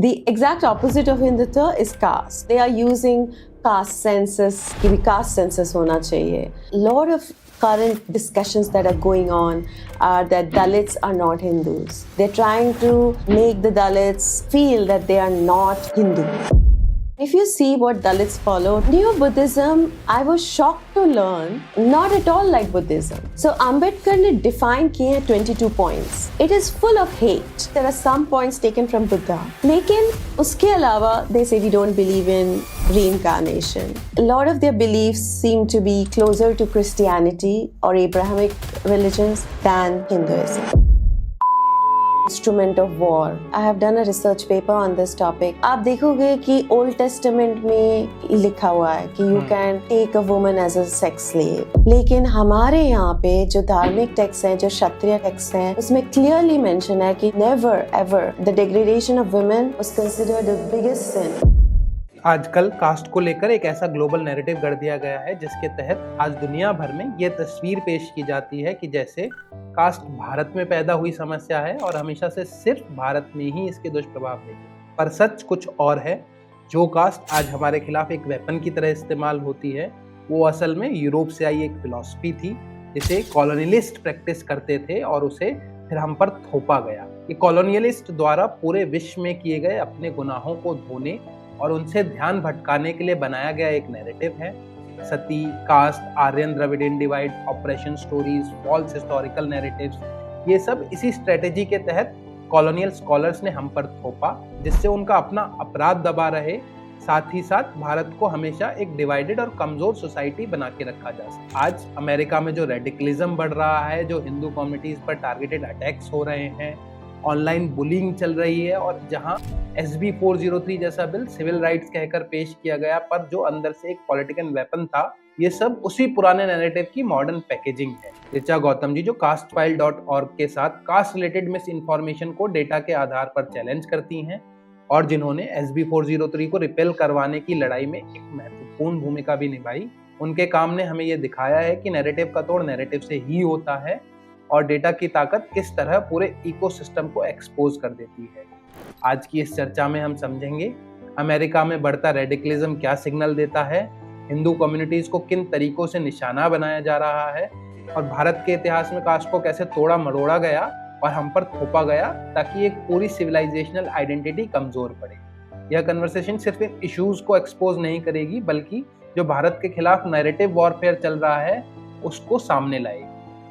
The exact opposite of Hindutva is caste. They are using caste census, कि भी caste census होना चाहिए. Lot of current discussions that are going on are that Dalits are not Hindus. They're trying to make the Dalits feel that they are not Hindu. If you see what Dalits follow, Neo-Buddhism, I was shocked to learn, not at all like Buddhism. So Ambedkar ne define kiye hain 22 points. It is full of hate. There are some points taken from Buddha. Lekin uske alawa, they say we don't believe in reincarnation. A lot of their beliefs seem to be closer to Christianity or Abrahamic religions than Hinduism. Instrument of war. I have done a research paper on this topic. आप देखोगे कि Old Testament में लिखा हुआ है कि you can take a woman as a sex slave. लेकिन हमारे यहाँ पे जो धार्मिक टेक्स्ट हैं, जो क्षत्रिय टेक्स्ट हैं, उसमें clearly mention है कि never ever the degradation of women was considered the biggest sin. आजकल कास्ट को लेकर एक ऐसा ग्लोबल नैरेटिव गढ़ दिया गया है जिसके तहत आज दुनिया भर में ये तस्वीर पेश की जाती है कि जैसे कास्ट भारत में पैदा हुई समस्या है और हमेशा से सिर्फ भारत में ही इसके दुष्प्रभाव देगी। पर सच कुछ और है। जो कास्ट आज हमारे खिलाफ एक वेपन की तरह इस्तेमाल होती है वो असल में यूरोप से आई एक फिलॉसफी थी जिसे कॉलोनियलिस्ट प्रैक्टिस करते थे और उसे फिर हम पर थोपा गया। ये कॉलोनियलिस्ट द्वारा पूरे विश्व में किए गए अपने गुनाहों को धोने और उनसे ध्यान भटकाने के लिए बनाया गया एक नैरेटिव है। Sati, caste, Aryan Dravidian divide, oppression stories, false historical narratives, ये सब इसी स्ट्रेटेजी के तहत कॉलोनियल स्कॉलर्स ने हम पर थोपा जिससे उनका अपना अपराध दबा रहे, साथ ही साथ भारत को हमेशा एक डिवाइडेड और कमजोर सोसाइटी बना के रखा जा सके। आज अमेरिका में जो रेडिकलिज्म बढ़ रहा है, जो हिंदू कम्युनिटीज पर टारगेटेड अटैक्स हो रहे हैं, ऑनलाइन बुलिंग चल रही है और जहां SB 403 जैसा बिल सिविल राइट्स कहकर पेश किया गया पर जो अंदर से एक पॉलिटिकल वेपन था, ये सब उसी पुराने नैरेटिव की मॉडर्न पैकेजिंग है। ऋचा गौतम जी जो castfile.org के साथ कास्ट रिलेटेड मिस इन्फॉर्मेशन को डेटा के आधार पर चैलेंज करती हैं और जिन्होंने SB 403 को रिपेल करवाने की लड़ाई में एक महत्वपूर्ण भूमिका भी निभाई, उनके काम ने हमें ये दिखाया है कि नैरेटिव का तोड़ नैरेटिव से ही होता है और डेटा की ताकत किस तरह पूरे इकोसिस्टम को एक्सपोज कर देती है। आज की इस चर्चा में हम समझेंगे अमेरिका में बढ़ता रेडिकलिज्म क्या सिग्नल देता है, हिंदू कम्युनिटीज को किन तरीकों से निशाना बनाया जा रहा है और भारत के इतिहास में कास्ट को कैसे तोड़ा मरोड़ा गया और हम पर थोपा गया ताकि एक पूरी सिविलाइजेशनल आइडेंटिटी कमजोर पड़े। यह कन्वर्सेशन सिर्फ इन इश्यूज को एक्सपोज नहीं करेगी बल्कि जो भारत के खिलाफ नैरेटिव वॉरफेयर चल रहा है उसको सामने लाएगी।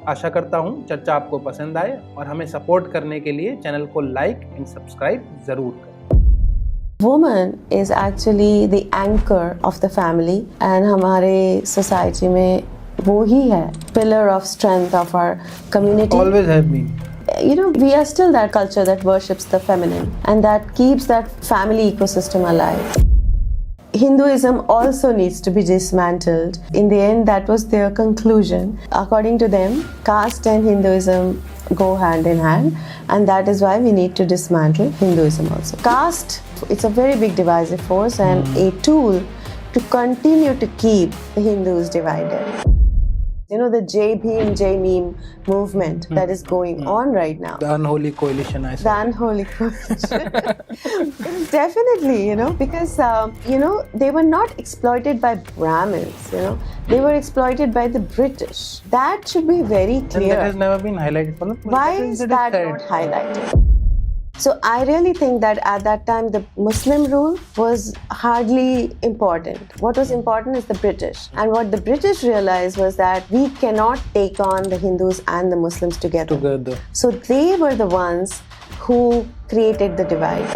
आशा करता हूँ चर्चा आपको पसंद आए और हमें सपोर्ट करने के लिए चैनल को लाइक एंड सब्सक्राइब जरूर करें। Woman is actually the anchor of the family and हमारे society में वो ही है pillar of strength of our community. Always have been. You know, we are still that culture that worships the feminine and that keeps that family ecosystem alive. Hinduism also needs to be dismantled. In the end, that was their conclusion. According to them, caste and Hinduism go hand in hand, and that is why we need to dismantle Hinduism also. Caste, it's a very big divisive force and a tool to continue to keep the Hindus divided. You know, the Jai Bhim, Jai Meme movement that is going on right now. The unholy coalition, I say. The unholy coalition. Definitely, you know, because, you know, they were not exploited by Brahmins, you know. They were exploited by the British. That should be very clear. And that has never been highlighted. Why is that not highlighted? So I really think that at that time the Muslim rule was hardly important. What was important is the British. And what the British realized was that we cannot take on the Hindus and the Muslims together. So they were the ones who created the divide.